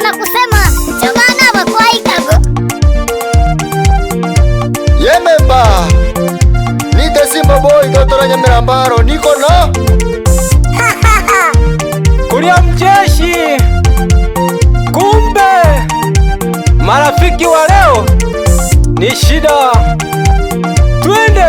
na kusema chamana bakwaikago Yememba nite Simba Boy Totora Nyamirambaro niko na Kulia mjeshi. Kumbe marafiki wa leo ni shida. Twende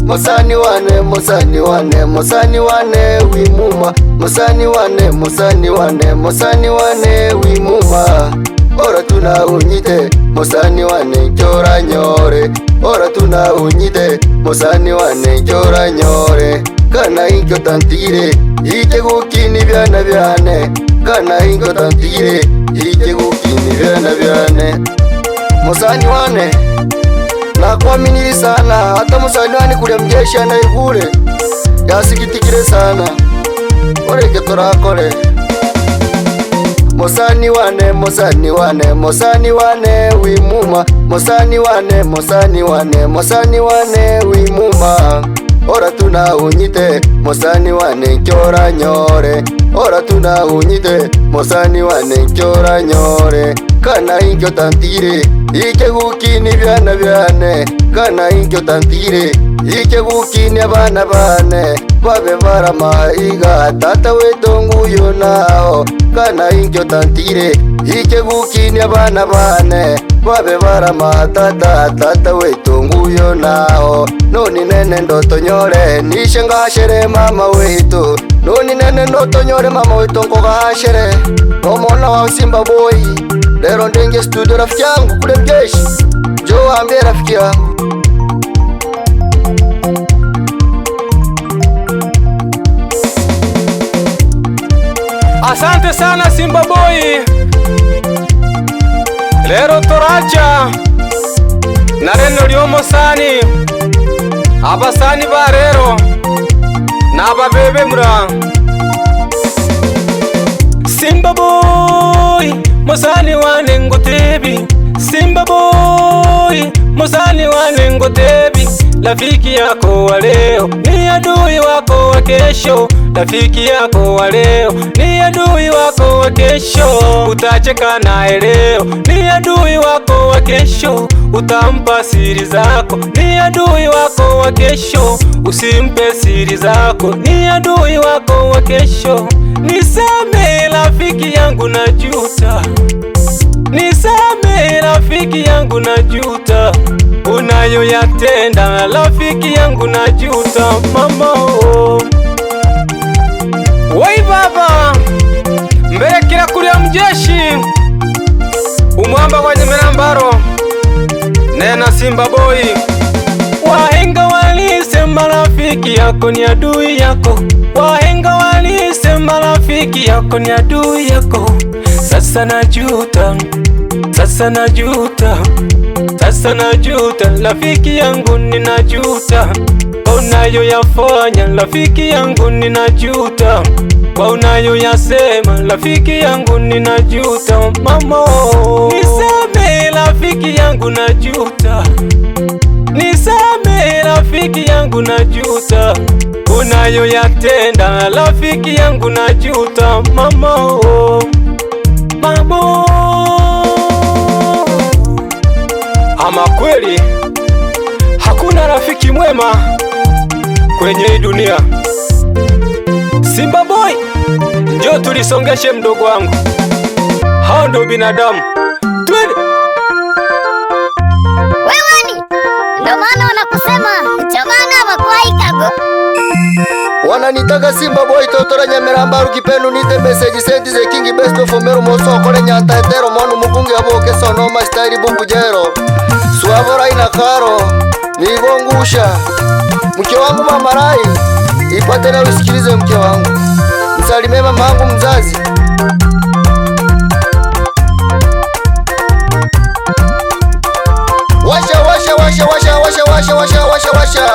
Mosani wane, Mosani wane, Mosani wane wimuma, Mosani wane, Mosani wane, Mosani wane wimuma. Ora tuna unyite, Mosani wane kyora nyore. Ora tuna unyite, Mosani wane kyora nyore. Kana inkyo tantire, ike gukini byana byane. Kana inkyo tantire, ike gukini byana byane. Mosani wane na kuaminiri sana, hata Mosani wane kulia mjeshi anaigule yasikitikire sana. Oreke torakore Mosani wane, Mosani wane, Mosani wane wimuma, Mosani wane, Mosani wane, Mosani wane wimuma. Ora tuna unyite, Mosani wane kyora nyore. Ora tuna unyite, Mosani wane kyora nyore. Kana inkyo tantire, ike gukini byana byane. Kana inkyo tantire, ike gukini abana bane. Babe baramaiga, tata wetonguyo nao. Kana inkyo tantire, ike gukini abana bane. Babe baramatata, tata wetonguyo nao. Noni nene ndoto nyore, nishe ngashere mama wetu. Noni nene ndoto nyore mama wetu ngogahashere. Nomona wa Simba Boy, lero ndenge studio rafiki yangu kule mjeshi. Jo ambie rafiki yangu asante sana Simba Boy. Lero toracha na reno lyomo sani abasani ba rero n'ababebe mura. Simba Boy Mosani wane ngotebi, Simba Boy Mosani wane ngotebi. Rafiki yako wa leo ni adui wako wa kesho. Rafiki yako wa leo ni adui wako wa kesho. Utacheka naye leo, ni adui wako wa kesho. Utampa siri zako, ni adui wako wa kesho. Usimpe siri zako, ni adui wako wa kesho. Nisame rafiki yangu najuta, nisame rafiki yangu najuta. Unayoyatenda rafiki yangu najuta mama oh. Wai baba mbele kila kulia mjeshi umwamba wa Nyamirambaro nena Simba Boy. Wahenga walisema rafiki yako ni adui yako. Wahenga walisema rafiki yako ni adui yako. Sasa najuta, sasa najuta, sasa najuta rafiki yangu ninajuta. Kwa unayoyafanya rafiki yangu ninajuta. Kwa unayoyasema rafiki yangu ninajuta mama. Nisame rafiki yangu najuta, nisame rafiki yangu najuta. Unayoyatenda rafiki yangu najuta mama mama. Ama kweli hakuna rafiki mwema kwenye hii dunia. Simba Boy njoo tulisongeshe mdogo wangu, hao ndio binadamu. Twende wewani, ndo maana wanakusema chamana bakwaikago. wananitaka Simba Boy Totora Nyamirambaro kipenu nite message send the king best of Omero moso kole nyanta etero monu mukungi aboke sono mastari bungujero. Suavora ina karo nigongusha mke wangu Mamarai, ipate na usikilize mke wangu. Msalimie mama yangu mzazi. Washa washa washa washa washa washa washa washa washa.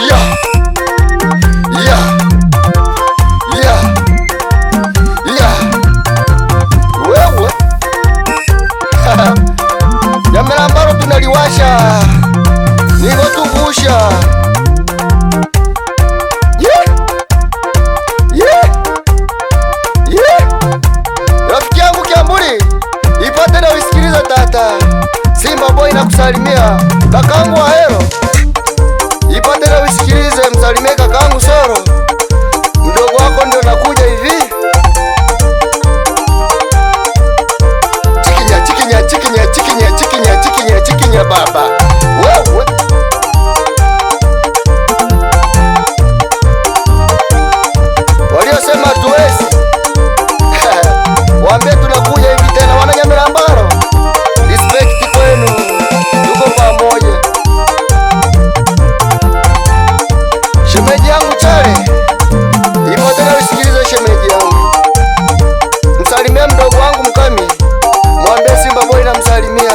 Yeah. Yeah. Yeah. Yeah. Wewe. Nyamirambaro tunaliwasha. Niko tungusha. Yeah. Yeah. Yeah. Rafiki msalimie kakangu Soro, mdogo wako ndio nakuja hivi. Chikinya chikinya chikinya chikinya chikinya chikinya chikinya baba wewe. Waliosema tuwezi waambie tunakuja hivi tena, Wananyamilambaro. Respect kwenu, tuko pamoja. Shemeji yangu Chale, ipo tena, usikilize shemeji yangu. Msalimia mdogo wangu Mkami, mwambie Simba Boy na msalimia.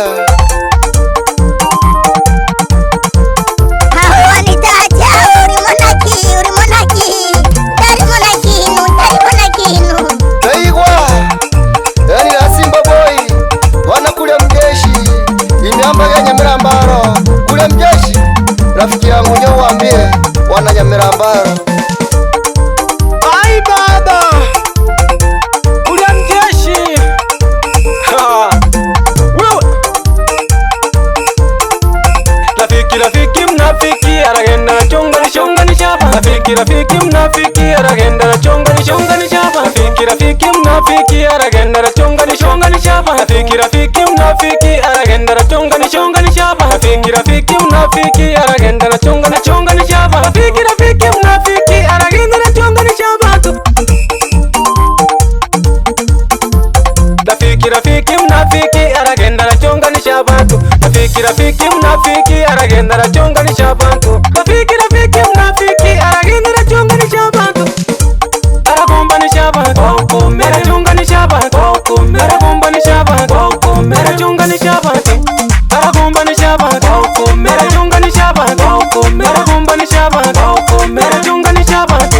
Nyamilambaro kule mjeshi, rafiki yangu nyo waambie Wananyamilambaro. Ai baba kule mjeshi wewe. Rafiki mnafiki aragenda na chonga ni shonga ni shaba. Rafiki mnafiki aragenda na chonga ni shonga ni shaba. Rafiki mnafiki aragenda na chonga ni shonga ni shaba. Rafiki mnafiki aragenda na chonga ni shonga ni shaba. Rafiki mnafiki aragenda na chonga ni shonga ni shaba. Rafiki mnafiki aragenda na chonga ni shaba tu. Rafiki mnafiki aragenda na chonga ni shaba tu. Rafiki mnafiki aragenda na chonga ni shaba tu. Rafiki mnafiki aragenda na chonga ni shaba tu. Aragomba ni shaba tu. Mera chonga ni shaba tu. Aragomba ni shaba tu. Mera chonga ni shaba tu. Aragomba ni shaba tu. Mera chonga ni shaba tu. Aragomba ni shaba tu. Mera chonga ni shaba tu.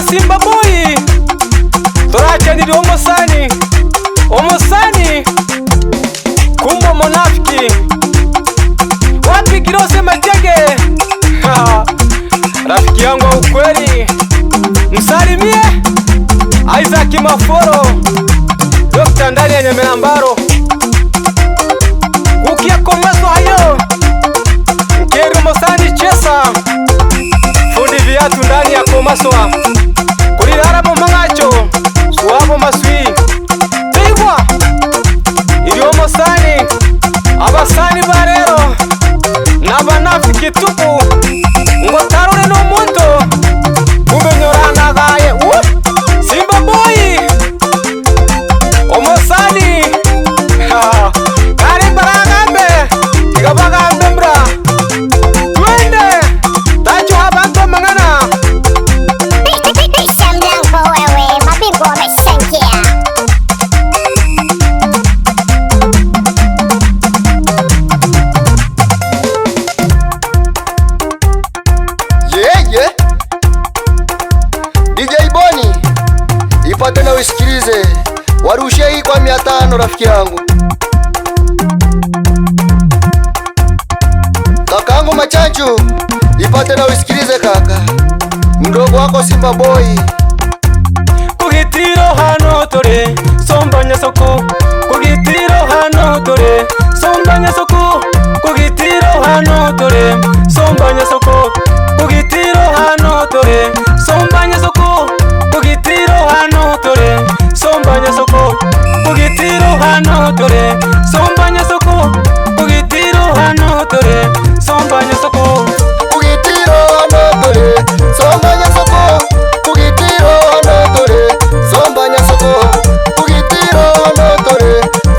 Simba Boy torachaniri omusani kumbo monafiki wapi Kirose Majege. Rafiki yangu wa ukweli, msalimie Isaac Maforo, Dr. ndani ya Nyamilambaro. Kukia komaso hayo Nkeri Mosani Chesa, fundi viatu ndani ya komaswa kuriraramo mangacho suwabo maswi tigwa iliyo Mosani. Abasani barero n'abanafiki tuku ngo tarure n'omuntu kubenyorana gaye Simba Boy Omosani kari baragambe tigabagambe mbra twende tacho abantu mangana. DJ Boni, ipate na usikilize, warushie hii kwa 500 rafiki yangu. Kakangu Machanchu, ipate na usikilize kaka, mdogo wako Simba Boy. Kugitiro hano tore sombanya soko, kugitiro hano tore sombanya soko, kugitiro hano tore sombanya soko, kugitiro hano tore sombanya soko, kugitiro hano tore sombanya soko, kugitiro hano tore sombanya soko, kugitiro hano tore sombanya soko, kugitiro hano tore sombanya soko, kugitiro hano tore sombanya soko, kugitiro hano tore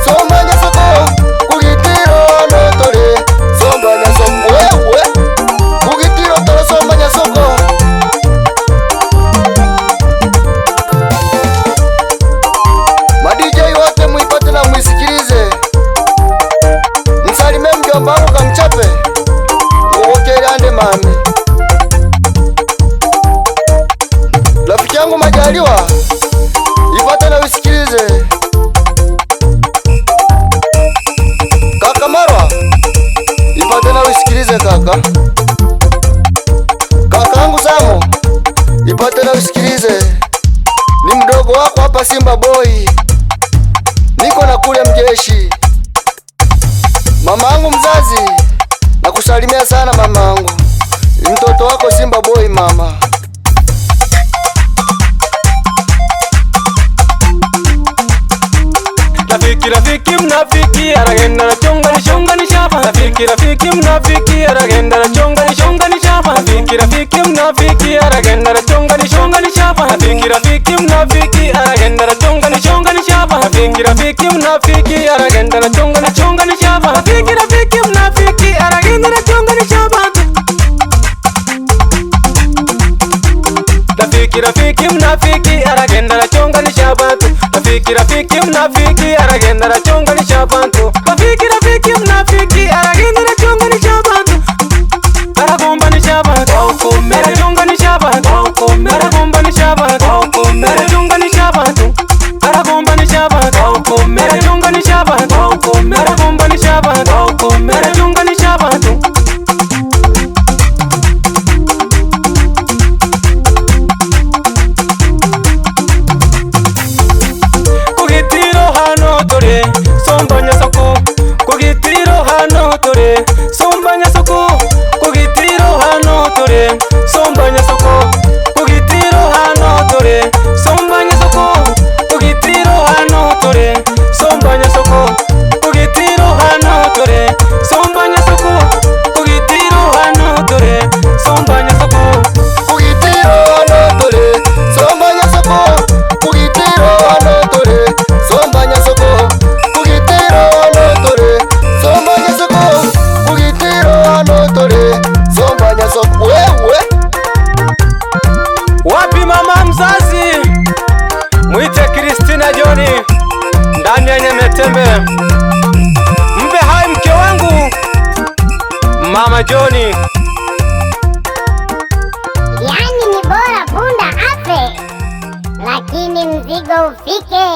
sombanya soko, kugitiro Pole kaka. Kakangu Samo, ipate na usikilize. Ni mdogo wako hapa Simba Boy. Niko na kule Mjeshi. Mamangu mzazi, nakusalimia sana mamangu. Ni mtoto wako Simba Boy mama. Rafiki mnafiki aragenda na chonga ni shapa. Rafiki mnafiki aragenda na chonga ni shapa. Rafiki mnafiki aragenda na chonga ni shapa. Rafiki mnafiki aragenda na chonga ni shapa. Rafiki mnafiki aragenda na chonga ni shapa. Rafiki mnafiki aragenda na chonga ni shapa. Rafiki mnafiki aragenda na chonga ni shapa. Rafiki mnafiki aragenda na chonga ni shapa. Rafiki mnafiki aragenda na chonga ni shapa. Aragomba ni shapa. Ara chonga ni shapa. Aragomba ni shapa. Ara chonga ni shapa. Aragomba ni shapa. Ara chonga ni shapa. Aragomba ni shapa. Ara chonga ni shapa. Sombanya soko, kugitiro hano tore. Sombanya soko, kugitiro hano tore. Sombanya soko, kugitiro hano tore. Sombanya soko, kugitiro hano tore. Sombanya soko, kugitiro hano tore. Sombanya soko, kugitiro hano tore. Sombanya soko, kugitiro hano tore. Sombanya soko, kugitiro hano tore. Sombanya soko. Wewe wapi mama mzazi? Mwite Kristina Joni ndani ya Nyametembe. Mpe hai mke wangu Mama Joni. Yani ni bora punda afe, lakini mzigo ufike.